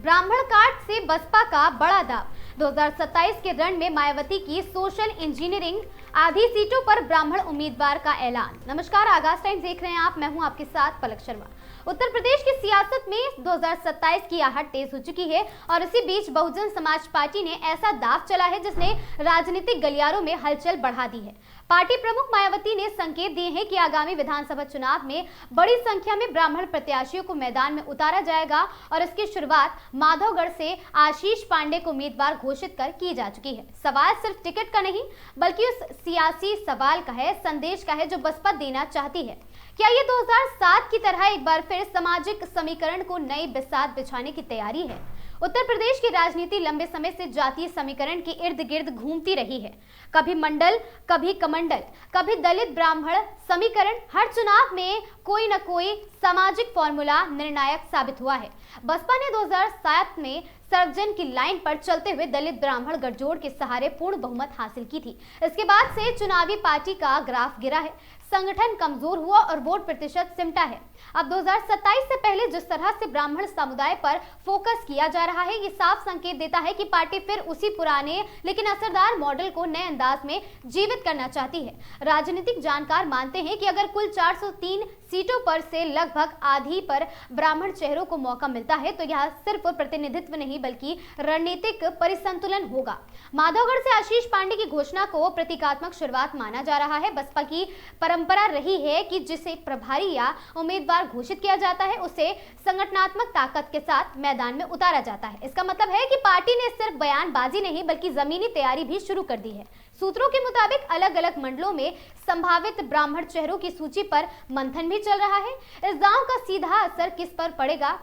ब्राह्मण काट से बसपा का बड़ा दाव। 2027 के रण में मायावती की सोशल इंजीनियरिंग, आधी सीटों पर ब्राह्मण उम्मीदवार का ऐलान। नमस्कार, आगाज टाइम्स देख रहे हैं आप, मैं हूं आपके साथ पलक शर्मा। उत्तर प्रदेश की सियासत में 2027 की आहट तेज हो चुकी है और इसी बीच बहुजन समाज पार्टी ने ऐसा दाव चला है जिसने राजनीतिक गलियारों में हलचल बढ़ा दी है। पार्टी प्रमुख मायावती ने संकेत दिए हैं कि आगामी विधानसभा चुनाव में बड़ी संख्या में ब्राह्मण प्रत्याशियों को मैदान में उतारा जाएगा और इसकी शुरुआत माधवगढ़ से आशीष पांडे को उम्मीदवार घोषित कर की जा चुकी है। सवाल सिर्फ टिकट का नहीं बल्कि उस सियासी सवाल का है, संदेश का है जो बसपा देना चाहती है। क्या ये 2007 की तरह एक बार फिर सामाजिक समीकरण को नई बिसात बिछाने की तैयारी है? उत्तर प्रदेश की राजनीति लंबे समय से जातीय समीकरण के इर्द गिर्द घूमती रही है। कभी मंडल, कभी कमंडल, कभी दलित ब्राह्मण समीकरण। हर चुनाव में कोई न कोई सामाजिक फॉर्मूला निर्णायक साबित हुआ है। बसपा ने 2007 में सर्वजन की लाइन पर चलते हुए दलित ब्राह्मण गठजोड़ के सहारे पूर्ण बहुमत हासिल की थी। इसके बाद से चुनावी पार्टी का ग्राफ गिरा है, संगठन कमजोर हुआ और वोट प्रतिशत सिमटा है। अब 2027 से पहले जिस तरह से ब्राह्मण समुदाय पर फोकस किया जा रहा है, ये साफ संकेत देता है कि पार्टी फिर उसी पुराने लेकिन असरदार मॉडल को नए अंदाज में जीवित करना चाहती है। राजनीतिक जानकार मानते हैं कि अगर कुल 403 सीटों पर से लगभग आधी पर ब्राह्मण चेहरों को मौका मिलता है तो यह सिर्फ प्रतिनिधित्व नहीं बल्कि रणनीतिक परिसंतुलन होगा। माधवगढ़ से आशीष पांडे की घोषणा को प्रतीकात्मक शुरुआत माना जा रहा है। बसपा की परंपरा रही है कि जिसे प्रभारी या उम्मीदवार घोषित किया जाता है उसे संगठनात्मक ताकत के साथ मैदान में उतारा जाता है। इसका मतलब है कि पार्टी ने सिर्फ बयानबाजी नहीं बल्कि जमीनी तैयारी भी शुरू कर दी है। सूत्रों के मुताबिक अलग अलग मंडलों में संभावित ब्राह्मण चेहरों की सूची पर मंथन भी चल रहा है। इस दांव का सीधा असर किस पर पड़ेगा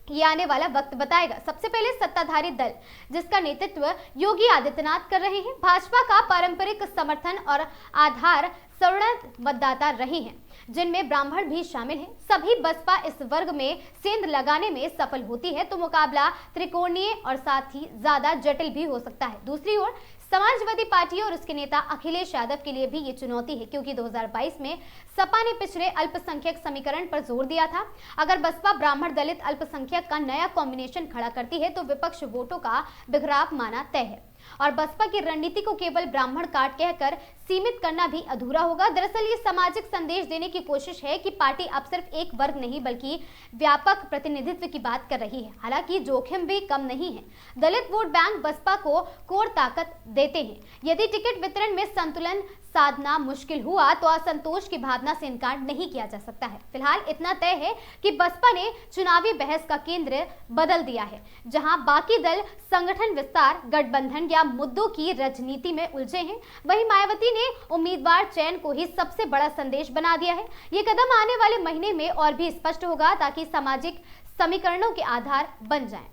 ये आने वाला वक्त बताएगा। सबसे पहले सत्ताधारी दल जिसका नेतृत्व योगी आदित्यनाथ कर रहे हैं। भाजपा का पारंपरिक समर्थन और आधार सवर्ण मतदाता रहे हैं जिनमें ब्राह्मण भी शामिल हैं। सभी बसपा इस वर्ग में सेंध लगाने में सफल होती है तो मुकाबला त्रिकोणीय और साथ ही ज्यादा जटिल भी हो सकता है। दूसरी ओर समाजवादी पार्टी और उसके नेता अखिलेश यादव के लिए भी ये चुनौती है क्योंकि 2022 में सपा ने पिछड़े अल्पसंख्यक समीकरण पर जोर दिया था। अगर बसपा ब्राह्मण दलित अल्पसंख्यक का नया कॉम्बिनेशन खड़ा करती है तो विपक्ष वोटों का बिखराव माना तय है और बसपा की रणनीति को केवल ब्राह्मण काट कहकर सीमित करना भी अधूरा होगा। दरअसल ये सामाजिक संदेश देने की कोशिश है कि पार्टी अब सिर्फ एक वर्ग नहीं बल्कि व्यापक प्रतिनिधित्व की बात कर रही है। हालांकि जोखिम भी कम नहीं है। दलित वोट बैंक बसपा को कोर ताकत देते हैं। यदि टिकट वितरण में संतुलन साधना मुश्किल हुआ तो असंतोष की भावना से इनकार नहीं किया जा सकता है। फिलहाल इतना तय है कि बसपा ने चुनावी बहस का केंद्र बदल दिया है। जहां बाकी दल संगठन विस्तार, गठबंधन या मुद्दों की राजनीति में उलझे हैं, वहीं मायावती ने उम्मीदवार चयन को ही सबसे बड़ा संदेश बना दिया है। ये कदम आने वाले महीने में और भी स्पष्ट होगा ताकि सामाजिक समीकरणों के आधार बन जाएं।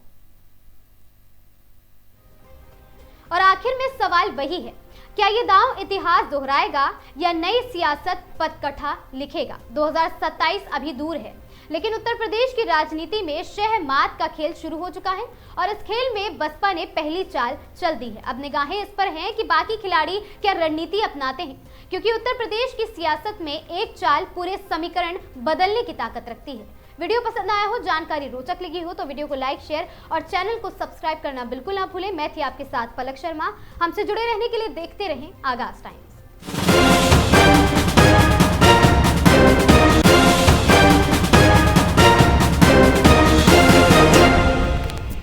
और आखिर में सवाल वही है, क्या ये दांव इतिहास दोहराएगा या नई सियासत पटकथा लिखेगा? 2027 अभी दूर है लेकिन उत्तर प्रदेश की राजनीति में शह मात का खेल शुरू हो चुका है और इस खेल में बसपा ने पहली चाल चल दी है। अब निगाहें इस पर हैं कि बाकी खिलाड़ी क्या रणनीति अपनाते हैं क्योंकि उत्तर प्रदेश की सियासत में एक चाल पूरे समीकरण बदलने की ताकत रखती है। वीडियो पसंद आया हो, जानकारी रोचक लगी हो तो वीडियो को लाइक, शेयर और चैनल को सब्सक्राइब करना बिल्कुल ना भूलें। मैं थी आपके साथ पलक शर्मा। हमसे जुड़े रहने के लिए देखते रहें आगाज टाइम।